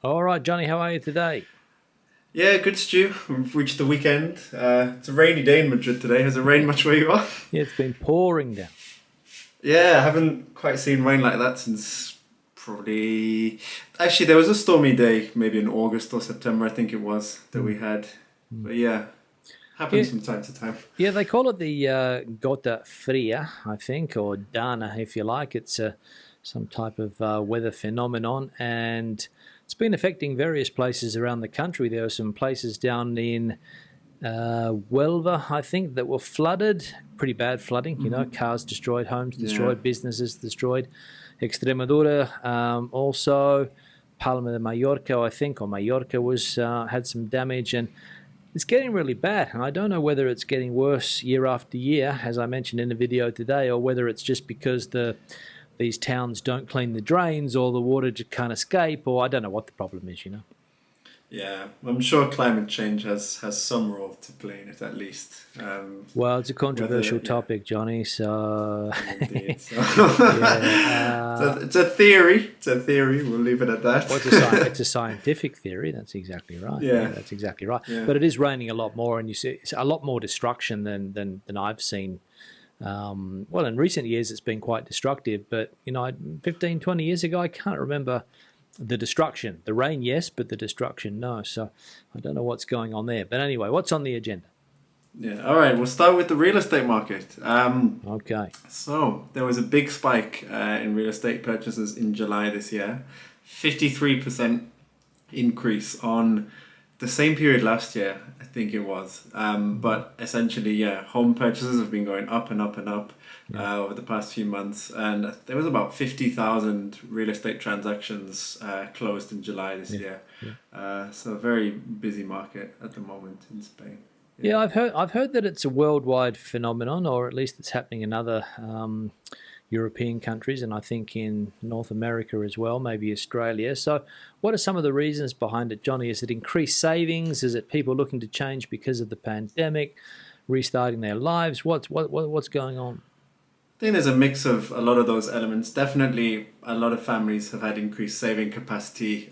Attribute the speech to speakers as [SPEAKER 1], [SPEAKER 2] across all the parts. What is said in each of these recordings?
[SPEAKER 1] All right, Johnny, how are you today?
[SPEAKER 2] Yeah, good Stu. We've reached the weekend. It's a rainy day in Madrid today. Has it rained much where you are?
[SPEAKER 1] Yeah, it's been pouring down.
[SPEAKER 2] Yeah, I haven't quite seen rain like that since probably. Actually, there was a stormy day, maybe in August or September, I think it was, that
[SPEAKER 1] Mm,
[SPEAKER 2] we had.
[SPEAKER 1] mm.
[SPEAKER 2] But yeah,
[SPEAKER 1] Yeah,
[SPEAKER 2] happens from time to time.
[SPEAKER 1] yeah, they call it the gota fria, I think, or dana, if you like. It's some type of weather phenomenon, and it's been affecting various places around the country. There are some places down in Huelva, I think, that were flooded, pretty bad flooding. Cars destroyed, homes
[SPEAKER 2] Yeah.
[SPEAKER 1] destroyed, businesses destroyed. Extremadura, also Palma de Mallorca, I think, or Mallorca was had some damage, and it's getting really bad. And I don't know whether it's getting worse year after year, as I mentioned in the video today, or whether it's just because these towns don't clean the drains, or the water just can't escape, or I don't know what the problem is.
[SPEAKER 2] Yeah, I'm sure climate change has some role to play in it at least.
[SPEAKER 1] Well, it's a
[SPEAKER 2] Whether,
[SPEAKER 1] controversial
[SPEAKER 2] yeah,
[SPEAKER 1] topic, Johnny. So,
[SPEAKER 2] indeed. So
[SPEAKER 1] yeah,
[SPEAKER 2] it's a theory. It's a theory. We'll leave it at
[SPEAKER 1] well,
[SPEAKER 2] that.
[SPEAKER 1] it's a scientific theory. That's exactly right. Yeah,
[SPEAKER 2] Yeah,
[SPEAKER 1] that's exactly right.
[SPEAKER 2] yeah.
[SPEAKER 1] But it is raining a lot more, and you see it's a lot more destruction than I've seen. Well, in recent years, it's been quite destructive. But 15, 20 years ago, I can't remember the destruction. The rain, yes, but the destruction, no. So I don't know what's going on there. But anyway, what's on the agenda?
[SPEAKER 2] Yeah, all right, we'll start with the real estate market.
[SPEAKER 1] Okay.
[SPEAKER 2] So, there was a big spike in real estate purchases in July this year, 53% increase on the same period last year, I think it was.
[SPEAKER 1] Mhm.
[SPEAKER 2] But essentially, yeah, home purchases have been going up and up and up
[SPEAKER 1] Yeah.
[SPEAKER 2] over the past few months. And there was about 50,000 real estate transactions closed in July this
[SPEAKER 1] Yeah.
[SPEAKER 2] year.
[SPEAKER 1] Yeah.
[SPEAKER 2] So, a very busy market at the moment in Spain.
[SPEAKER 1] Yeah,
[SPEAKER 2] Yeah.
[SPEAKER 1] I've heard that it's a worldwide phenomenon, or at least it's happening in other European countries, and I think in North America as well, maybe Australia. So, what are some of the reasons behind it, Johnny? Is it increased savings? Is it people looking to change because of the pandemic, restarting their lives? What's going on?
[SPEAKER 2] I think there's a mix of a lot of those elements. Definitely, a lot of families have had increased saving capacity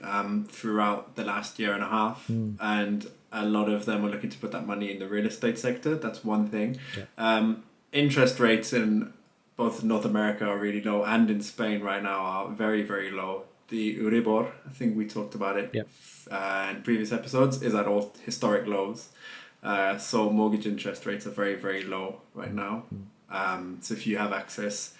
[SPEAKER 2] throughout the last year and a half,
[SPEAKER 1] Mm,
[SPEAKER 2] and a lot of them are looking to put that money in the real estate sector. That's one thing.
[SPEAKER 1] yeah,
[SPEAKER 2] Interest rates in both North America are really low, and in Spain right now are very, very low. The Euribor, I think we talked about it
[SPEAKER 1] yeah.
[SPEAKER 2] in previous episodes, is at all historic lows. So mortgage interest rates are very, very low right
[SPEAKER 1] Mm,
[SPEAKER 2] now.
[SPEAKER 1] mm.
[SPEAKER 2] So if you have access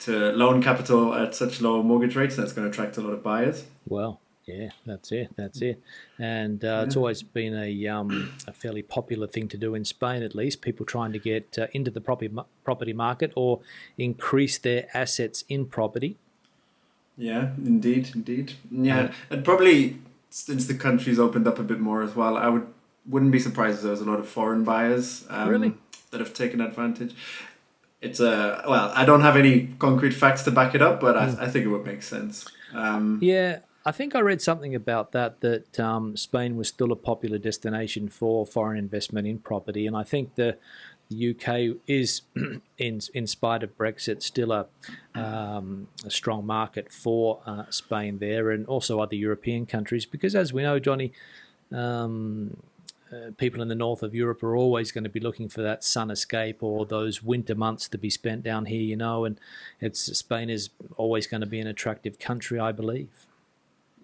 [SPEAKER 2] to loan capital at such low mortgage rates, that's going to attract a lot of buyers.
[SPEAKER 1] Well, yeah, that's it. That's it. And
[SPEAKER 2] Yeah.
[SPEAKER 1] it's always been a fairly popular thing to do in Spain, at least. People trying to get into the property market or increase their assets in property.
[SPEAKER 2] Yeah, indeed, indeed.
[SPEAKER 1] Uh,
[SPEAKER 2] Yeah, and probably since the country's opened up a bit more as well, wouldn't be surprised if there was a lot of foreign buyers
[SPEAKER 1] really?
[SPEAKER 2] that have taken advantage. It's a well, I don't have any concrete facts to back it up, but
[SPEAKER 1] Mm.
[SPEAKER 2] I think it would make sense.
[SPEAKER 1] Yeah, I think I read something about that Spain was still a popular destination for foreign investment in property, and I think the UK is, in spite of Brexit, still a strong market for Spain there, and also other European countries, because as we know, Johnny, um, people in the north of Europe are always going to be looking for that sun escape or those winter months to be spent down here, and it's Spain is always going to be an attractive country, I believe.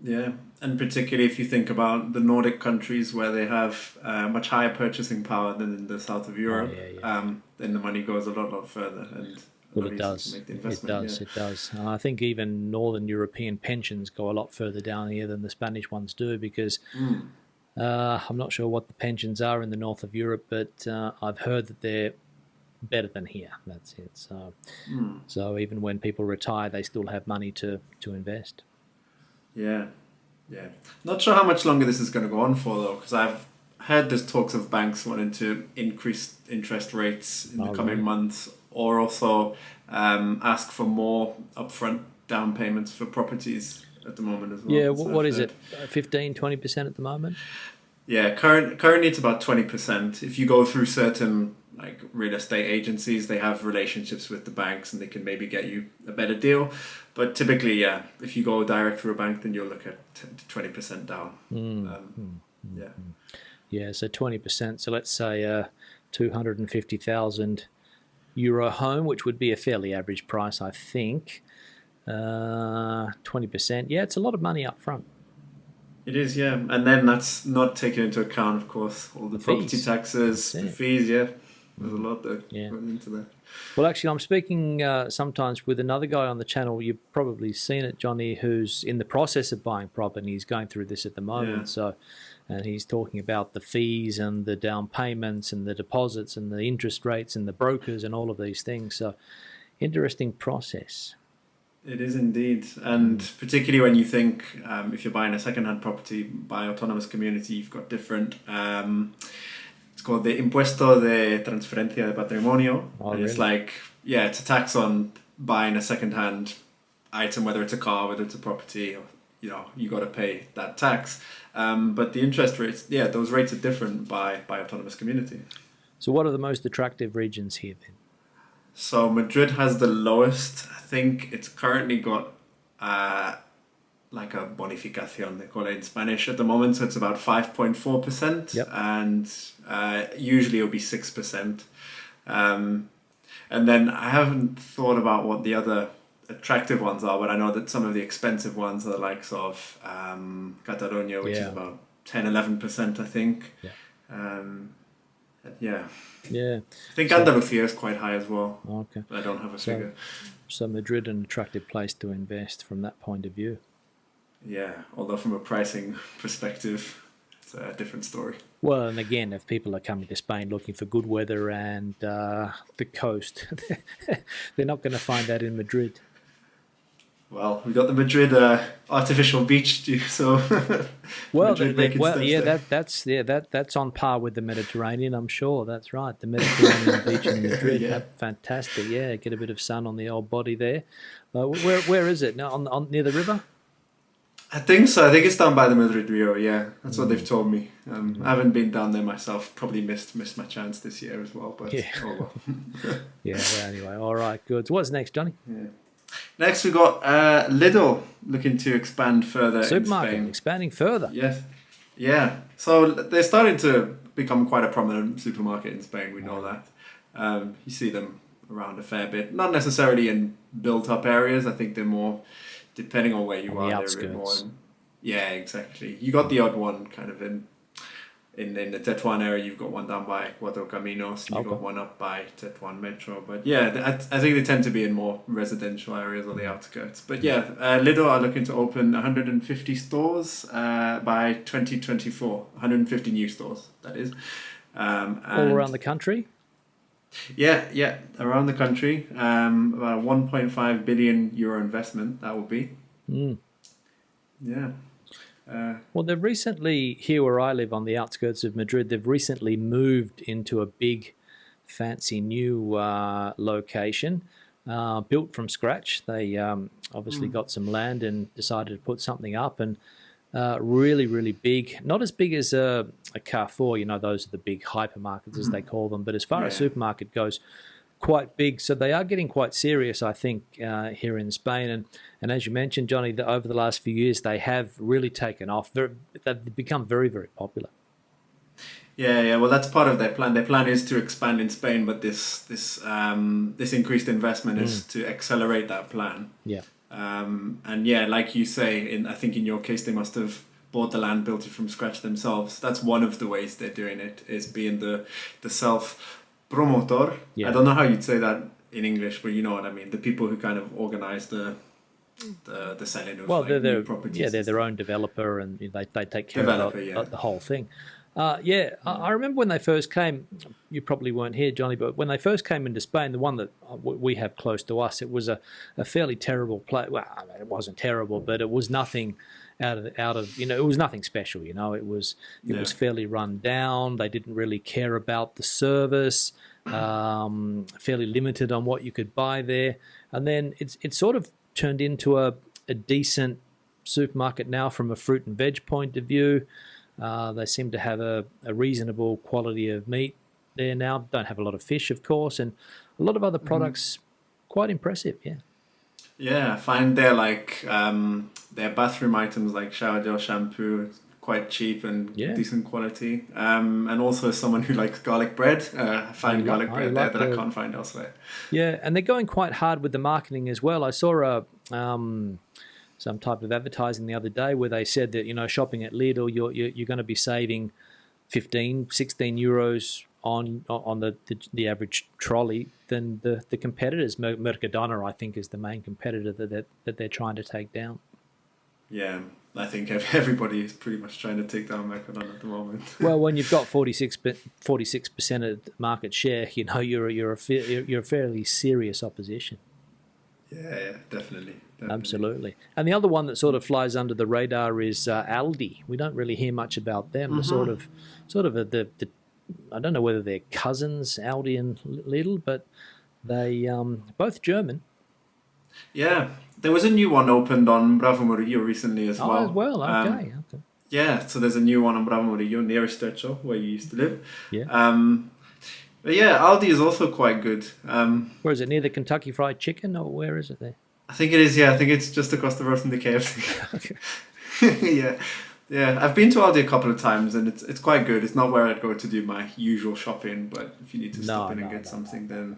[SPEAKER 2] Yeah, and particularly if you think about the Nordic countries where they have much higher purchasing power than in the south of
[SPEAKER 1] Oh
[SPEAKER 2] Europe,
[SPEAKER 1] yeah, yeah.
[SPEAKER 2] then the money goes a lot further and a
[SPEAKER 1] Well,
[SPEAKER 2] lot
[SPEAKER 1] it
[SPEAKER 2] easier to
[SPEAKER 1] does.
[SPEAKER 2] make the
[SPEAKER 1] It
[SPEAKER 2] investment. Yeah.
[SPEAKER 1] does. It does. And I think even Northern European pensions go a lot further down here than the Spanish ones do because
[SPEAKER 2] Mm.
[SPEAKER 1] I'm not sure what the pensions are in the north of Europe, but I've heard that they're better than here. That's it.
[SPEAKER 2] Mm.
[SPEAKER 1] So even when people retire, they still have money to invest.
[SPEAKER 2] Yeah. Yeah. Not sure how much longer this is going to go on for though, because I've heard there's talks of banks wanting to increase interest rates in the
[SPEAKER 1] Oh,
[SPEAKER 2] coming
[SPEAKER 1] really?
[SPEAKER 2] months, or also ask for more upfront down payments for properties at the moment as well.
[SPEAKER 1] Yeah.
[SPEAKER 2] So
[SPEAKER 1] What
[SPEAKER 2] I've
[SPEAKER 1] is
[SPEAKER 2] heard.
[SPEAKER 1] it? 15, 20% at the moment?
[SPEAKER 2] Yeah, currently it's about 20%. If you go through certain like real estate agencies, they have relationships with the banks and they can maybe get you a better deal. But typically, yeah, if you go direct through a bank, then you'll look at 20% down. Yeah.
[SPEAKER 1] Yeah, so 20%. So let's say 250,000 euro home, which would be a fairly average price, I think. 20%. Yeah, it's a lot of money up front.
[SPEAKER 2] It is, yeah. And then that's not taking into account, of course, all the property
[SPEAKER 1] fees.
[SPEAKER 2] taxes, the fees, yeah. There's a lot that
[SPEAKER 1] Yeah.
[SPEAKER 2] goes into that.
[SPEAKER 1] Well, actually, I'm speaking sometimes with another guy on the channel. You've probably seen it, Johnny, who's in the process of buying property. He's going through this at the moment.
[SPEAKER 2] Yeah.
[SPEAKER 1] So, and he's talking about the fees and the down payments and the deposits and the interest rates and the brokers and all of these things. So, interesting process.
[SPEAKER 2] It is indeed. And particularly when you think if you're buying a second-hand property by autonomous community, you've got different... it's called the Impuesto de Transferencia de Patrimonio.
[SPEAKER 1] Oh,
[SPEAKER 2] and it's
[SPEAKER 1] really?
[SPEAKER 2] like, yeah, it's a tax on buying a second-hand item, whether it's a car, whether it's a property, or, you know, you got to pay that tax. But the interest rates, yeah, those rates are different by autonomous community.
[SPEAKER 1] So, what are the most attractive regions here then?
[SPEAKER 2] So Madrid has the lowest. I think it's currently got like a bonificación, they call it in Spanish at the moment. So it's about 5.4%.
[SPEAKER 1] Yep.
[SPEAKER 2] And usually it'll be 6%. And then I haven't thought about what the other attractive ones are, but I know that some of the expensive ones are the likes of Catalonia, which is about 10-11%, I think.
[SPEAKER 1] Yeah.
[SPEAKER 2] Yeah.
[SPEAKER 1] Yeah.
[SPEAKER 2] I think Andalusia is quite high as well.
[SPEAKER 1] Okay.
[SPEAKER 2] But I don't have a figure.
[SPEAKER 1] So Madrid, an attractive place to invest from that point of view.
[SPEAKER 2] Yeah, although from a pricing perspective, it's a different story.
[SPEAKER 1] Well, and again, if people are coming to Spain looking for good weather and the coast, they're not going to find that in Madrid.
[SPEAKER 2] Well, we got the Madrid artificial beach, so
[SPEAKER 1] well, that's on par with the Mediterranean, I'm sure. That's right, the Mediterranean beach in Madrid,
[SPEAKER 2] Yeah.
[SPEAKER 1] Fantastic. Yeah, get a bit of sun on the old body there. Where is it? On near the river?
[SPEAKER 2] I think so. I think it's down by the Madrid Rio. Yeah, that's what they've told me. I haven't been down there myself. Probably missed my chance this year as well. But
[SPEAKER 1] Yeah.
[SPEAKER 2] oh well.
[SPEAKER 1] Yeah. Well, anyway, all right, good. So what's next, Johnny?
[SPEAKER 2] Yeah. Next, we got Lidl looking to expand further
[SPEAKER 1] Supermarket
[SPEAKER 2] in Spain.
[SPEAKER 1] expanding further.
[SPEAKER 2] Yes. Yeah. So they're starting to become quite a prominent supermarket in Spain. We know that. You see them around a fair bit. Not necessarily in built-up areas. I think they're more, depending on where you
[SPEAKER 1] On
[SPEAKER 2] are,
[SPEAKER 1] the
[SPEAKER 2] they're a bit more.
[SPEAKER 1] outskirts.
[SPEAKER 2] Yeah, exactly. You got the odd one kind of in the Tetuan area. You've got one down by Cuatro Caminos. You've got one up by Tetuan Metro. But yeah, I think they tend to be in more residential areas or the outskirts. But yeah, Lidl are looking to open 150 stores by 2024. 150 new stores, that is.
[SPEAKER 1] All around the country?
[SPEAKER 2] Yeah, around the country. About a 1.5 billion euro investment, that will be. Yeah.
[SPEAKER 1] Well, they've recently, here where I live on the outskirts of Madrid, they've recently moved into a big, fancy new location, built from scratch. They obviously got some land and decided to put something up, and really, really big. Not as big as a Carrefour, you know, those are the big hypermarkets as they call them, but as far as supermarket goes, quite big. So they are getting quite serious, I think, here in Spain. And as you mentioned, Johnny, over the last few years, they have really taken off. They've become very, very popular.
[SPEAKER 2] Yeah. Well, that's part of their plan. Their plan is to expand in Spain, but this increased investment is to accelerate that plan.
[SPEAKER 1] Yeah.
[SPEAKER 2] And yeah, like you say, I think in your case, they must have bought the land, built it from scratch themselves. That's one of the ways they're doing it, is being the self-promotor.
[SPEAKER 1] Yeah.
[SPEAKER 2] I don't know how you'd say that in English, but you know what I mean. The people who kind of organise the selling of new properties.
[SPEAKER 1] Yeah, they're their own developer, and they take care of the whole thing. I remember when they first came, you probably weren't here, Johnny, but when they first came into Spain, the one that we have close to us, it was a fairly terrible place. Well, I mean, it wasn't terrible, but it was nothing out of it was nothing special, it was fairly run down. They didn't really care about the service, fairly limited on what you could buy there. And then it sort of turned into a decent supermarket now from a fruit and veg point of view. They seem to have a reasonable quality of meat. there now. Don't have a lot of fish, of course, and a lot of other products. Quite impressive, yeah.
[SPEAKER 2] Yeah, I find their bathroom items like shower gel, shampoo, quite cheap and decent quality. And also, as someone who likes garlic bread, I find garlic bread there that I can't find elsewhere.
[SPEAKER 1] Yeah, and they're going quite hard with the marketing as well. I saw some type of advertising the other day where they said that shopping at Lidl, you're going to be saving 15, 16 euros on the average trolley than the competitors. Mercadona, I think, is the main competitor that they're trying to take down.
[SPEAKER 2] Yeah, I think everybody is pretty much trying to take down Mercadona at the moment.
[SPEAKER 1] Well, when you've got 46% of market share, you're a fairly serious opposition.
[SPEAKER 2] Yeah, definitely.
[SPEAKER 1] Absolutely. And the other one that sort of flies under the radar is Aldi. We don't really hear much about them. The I don't know whether they're cousins, Aldi and Lidl, but they both German.
[SPEAKER 2] Yeah, there was a new one opened on Bravo Murillo recently as well.
[SPEAKER 1] Oh, as well, okay.
[SPEAKER 2] Yeah, so there's a new one on Bravo Murillo near Estrecho, where you used to live.
[SPEAKER 1] Yeah.
[SPEAKER 2] But yeah, Aldi is also quite good.
[SPEAKER 1] Where is it? Near the Kentucky Fried Chicken, or where is it there?
[SPEAKER 2] I think it is, yeah. I think it's just across the road from the KFC. Yeah. Yeah, I've been to Aldi a couple of times and it's quite good. It's not where I'd go to do my usual shopping, but if you need to stop in and get something, then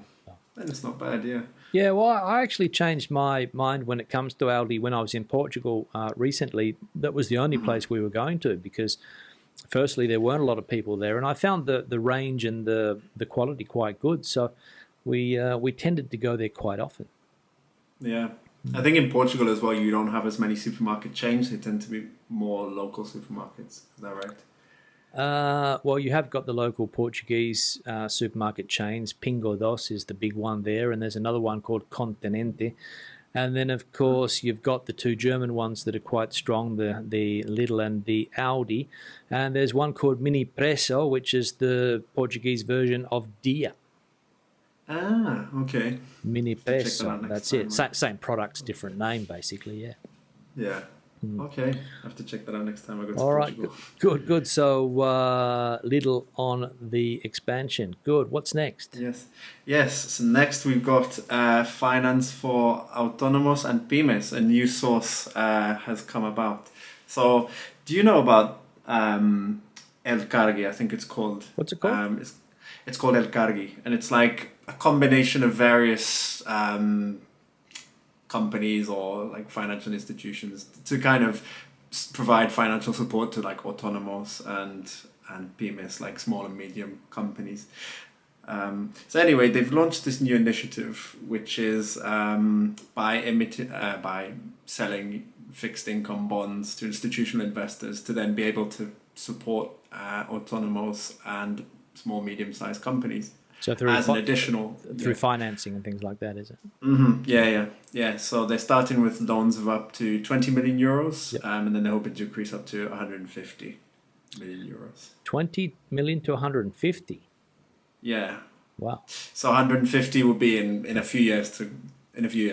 [SPEAKER 2] it's not bad, yeah.
[SPEAKER 1] Yeah, well, I actually changed my mind when it comes to Aldi when I was in Portugal recently. That was the only place we were going to because, firstly, there weren't a lot of people there, and I found the range and the quality quite good. So we tended to go there quite often.
[SPEAKER 2] Yeah. I think in Portugal as well, you don't have as many supermarket chains. They tend to be more local supermarkets. Is that right?
[SPEAKER 1] Well, you have got the local Portuguese supermarket chains. Pingo Dos is the big one there, and there's another one called Continente. And then, of course, you've got the two German ones that are quite strong, the Lidl and the Aldi. And there's one called Mini Preço, which is the Portuguese version of Dia.
[SPEAKER 2] Ah, okay.
[SPEAKER 1] Mini Preço, that's it. Same products, different name, basically, yeah.
[SPEAKER 2] Yeah. Okay, I have to check that out next time I go to
[SPEAKER 1] Portugal. All right, good. So Lidl on the expansion. Good. What's next?
[SPEAKER 2] Yes. So next we've got finance for autónomos and pymes. A new source has come about. So do you know about El Cargi? I think it's called.
[SPEAKER 1] What's it called?
[SPEAKER 2] It's called El Cargi, and it's like a combination of various companies or like financial institutions to kind of provide financial support to like autónomos and pymes, like small and medium companies. So anyway, they've launched this new initiative, which is by selling fixed income bonds to institutional investors to then be able to support autónomos and small, medium-sized companies.
[SPEAKER 1] So through
[SPEAKER 2] as an additional
[SPEAKER 1] through financing and things like that, is it?
[SPEAKER 2] Mm-hmm. Yeah. So they're starting with loans of up to 20 million euros, and then they're hoping to increase up to 150 million euros.
[SPEAKER 1] 20 million to 150.
[SPEAKER 2] Yeah.
[SPEAKER 1] Wow.
[SPEAKER 2] So 150 will be in a few years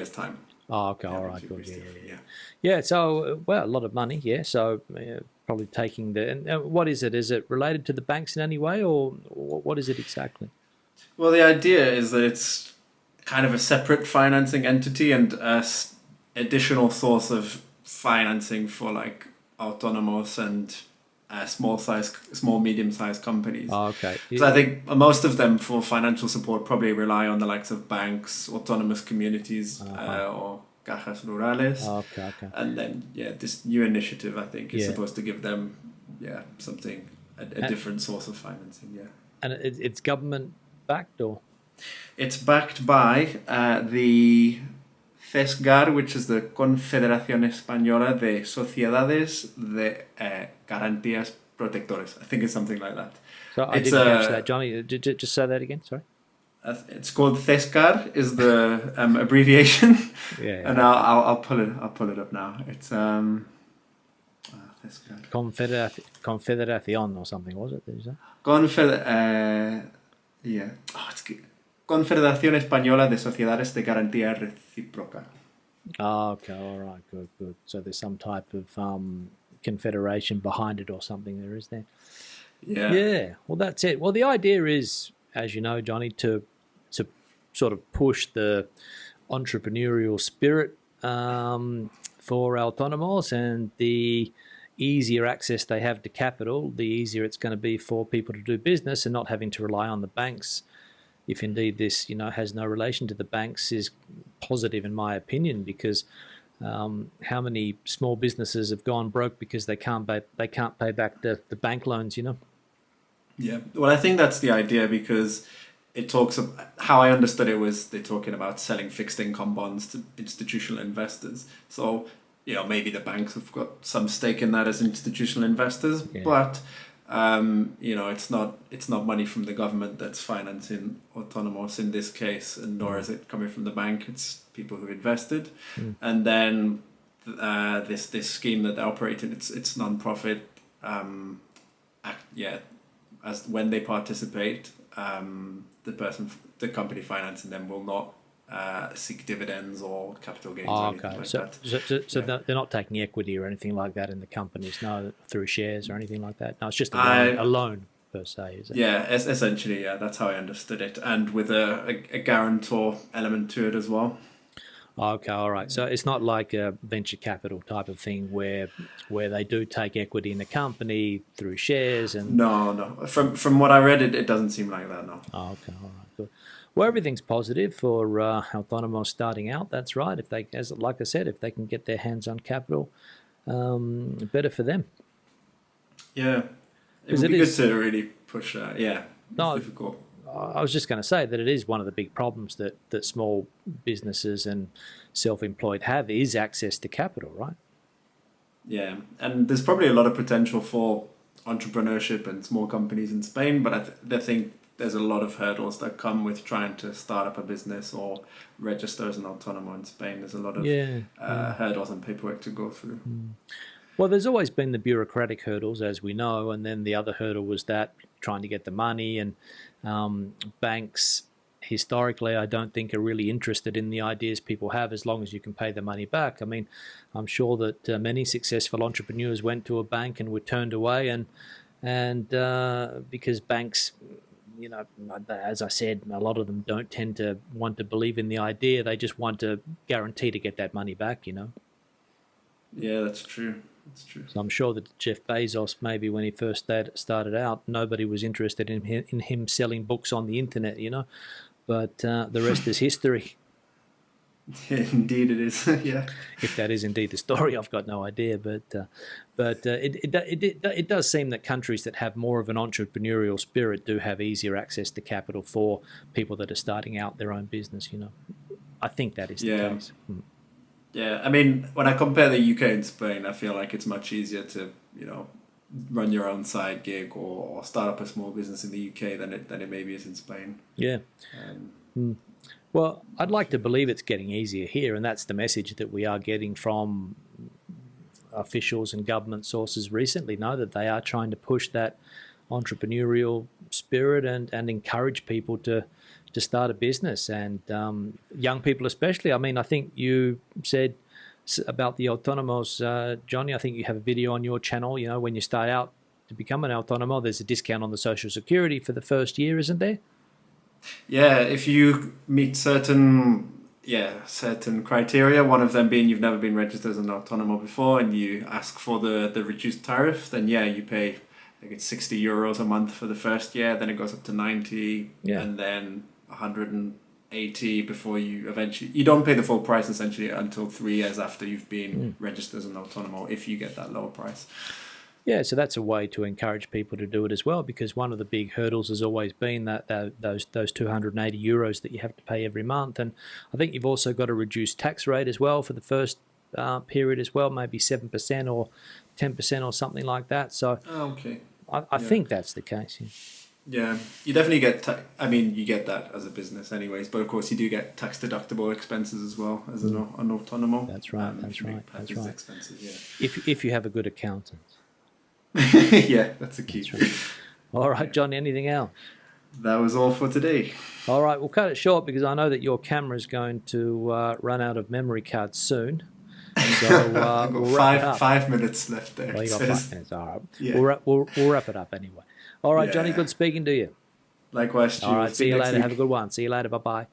[SPEAKER 2] time.
[SPEAKER 1] Oh, okay. All right. Good. Yeah. So, well, a lot of money. Yeah. So, probably taking and what is it? Is it related to the banks in any way, or what is it exactly?
[SPEAKER 2] Well, the idea is that it's kind of a separate financing entity and an additional source of financing for like autónomos and small, medium-sized companies.
[SPEAKER 1] Oh, okay.
[SPEAKER 2] So I think most of them for financial support probably rely on the likes of banks, autonomous communities, or cajas rurales.
[SPEAKER 1] Okay.
[SPEAKER 2] And then, this new initiative, I think, is supposed to give them, something, a different source of financing,
[SPEAKER 1] And it's government-backed, or?
[SPEAKER 2] It's backed by the CESGAR, which is the Confederación Española de Sociedades de Garantías Protectores. I think it's something like that.
[SPEAKER 1] So I didn't catch that, Johnny. Just say that again. Sorry.
[SPEAKER 2] It's called CESGAR, is the abbreviation.
[SPEAKER 1] Yeah.
[SPEAKER 2] And I'll pull it up now. It's CESGAR.
[SPEAKER 1] Confederación or something, was it? Is that?
[SPEAKER 2] It's good. Confederación Española de Sociedades de Garantía Recíproca.
[SPEAKER 1] Oh, okay, all right, good. So there's some type of confederation behind it or something there, is there?
[SPEAKER 2] Yeah.
[SPEAKER 1] Yeah, well, that's it. Well, the idea is, as you know, Johnny, to sort of push the entrepreneurial spirit for autónomos, and the easier access they have to capital, the easier it's going to be for people to do business, and not having to rely on the banks. If indeed this, has no relation to the banks, is positive in my opinion, because how many small businesses have gone broke because they can't pay back the bank loans,
[SPEAKER 2] Yeah, well, I think that's the idea, because it talks of how I understood it was they're talking about selling fixed income bonds to institutional investors. So, maybe the banks have got some stake in that as institutional investors, but it's not money from the government that's financing autonomous in this case, and nor is it coming from the bank. It's people who invested, and then this scheme that they're operating, it's non-profit. As when they participate, the company financing them will not seek dividends or capital gains or anything like that.
[SPEAKER 1] So they're not taking equity or anything like that in the companies, no, through shares or anything like that. No, it's just a loan per se, is it?
[SPEAKER 2] Yeah, essentially, yeah, that's how I understood it, and with a guarantor element to it as well.
[SPEAKER 1] Okay, all right. So it's not like a venture capital type of thing where they do take equity in the company through shares and.
[SPEAKER 2] No. From what I read, it doesn't seem like that. No.
[SPEAKER 1] Oh, okay, all right, good. Well, everything's positive for autónomos starting out. That's right. If they, like I said, if they can get their hands on capital, better for them.
[SPEAKER 2] Yeah, it would be good to really push that. Yeah, it's difficult.
[SPEAKER 1] I was just going to say that it is one of the big problems that small businesses and self-employed have, is access to capital, right?
[SPEAKER 2] Yeah, and there's probably a lot of potential for entrepreneurship and small companies in Spain, but I think there's a lot of hurdles that come with trying to start up a business or register as an autónomo in Spain. There's a lot of hurdles and paperwork to go through.
[SPEAKER 1] Well, there's always been the bureaucratic hurdles, as we know, and then the other hurdle was that trying to get the money, and banks historically I don't think are really interested in the ideas people have as long as you can pay the money back. I mean, I'm sure that many successful entrepreneurs went to a bank and were turned away, and because banks, as I said, a lot of them don't tend to want to believe in the idea. They just want a guarantee to get that money back,
[SPEAKER 2] Yeah, that's true.
[SPEAKER 1] So I'm sure that Jeff Bezos, maybe when he first started out, nobody was interested in him selling books on the internet, but the rest is history.
[SPEAKER 2] Indeed it is. Yeah.
[SPEAKER 1] If that is indeed the story, I've got no idea, but it does seem that countries that have more of an entrepreneurial spirit do have easier access to capital for people that are starting out their own business, I think that is the case.
[SPEAKER 2] Yeah, I mean, when I compare the UK and Spain, I feel like it's much easier to, run your own side gig or start up a small business in the UK than it maybe is in Spain.
[SPEAKER 1] Yeah. Well, I'd like to believe it's getting easier here, and that's the message that we are getting from officials and government sources recently, that they are trying to push that entrepreneurial spirit and encourage people to start a business, and young people especially. I mean, I think you said about the autónomos, Johnny, I think you have a video on your channel, when you start out to become an autónomo, there's a discount on the Social Security for the first year, isn't there?
[SPEAKER 2] Yeah, if you meet certain criteria, one of them being you've never been registered as an autónomo before and you ask for the reduced tariff, then you pay, I think it's €60 a month for the first year, then it goes up to 90, and then 180 before you don't pay the full price essentially until 3 years after you've been registered as an autónomo, if you get that lower price.
[SPEAKER 1] Yeah, so that's a way to encourage people to do it as well, because one of the big hurdles has always been that those €280 that you have to pay every month, and I think you've also got a reduced tax rate as well for the first period as well, maybe 7% or 10% or something like that. So I think that's the case.
[SPEAKER 2] Yeah, you definitely get. You get that as a business, anyways. But of course, you do get tax deductible expenses as well as an autónomo.
[SPEAKER 1] That's right. That's right.
[SPEAKER 2] Expenses, yeah.
[SPEAKER 1] If you have a good accountant.
[SPEAKER 2] Yeah, that's a key.
[SPEAKER 1] That's right. All right, John. Anything else?
[SPEAKER 2] That was all for today.
[SPEAKER 1] All right, we'll cut it short because I know that your camera is going to run out of memory cards soon. So
[SPEAKER 2] I've got 5 minutes left there.
[SPEAKER 1] Well, you got 5 minutes. All right. Yeah. We'll wrap it up anyway. All right, Johnny, good speaking to you.
[SPEAKER 2] Likewise,
[SPEAKER 1] All
[SPEAKER 2] Stu.
[SPEAKER 1] right. See
[SPEAKER 2] Speak
[SPEAKER 1] you
[SPEAKER 2] next
[SPEAKER 1] later. Have a
[SPEAKER 2] week.
[SPEAKER 1] good one. See you later. Bye bye.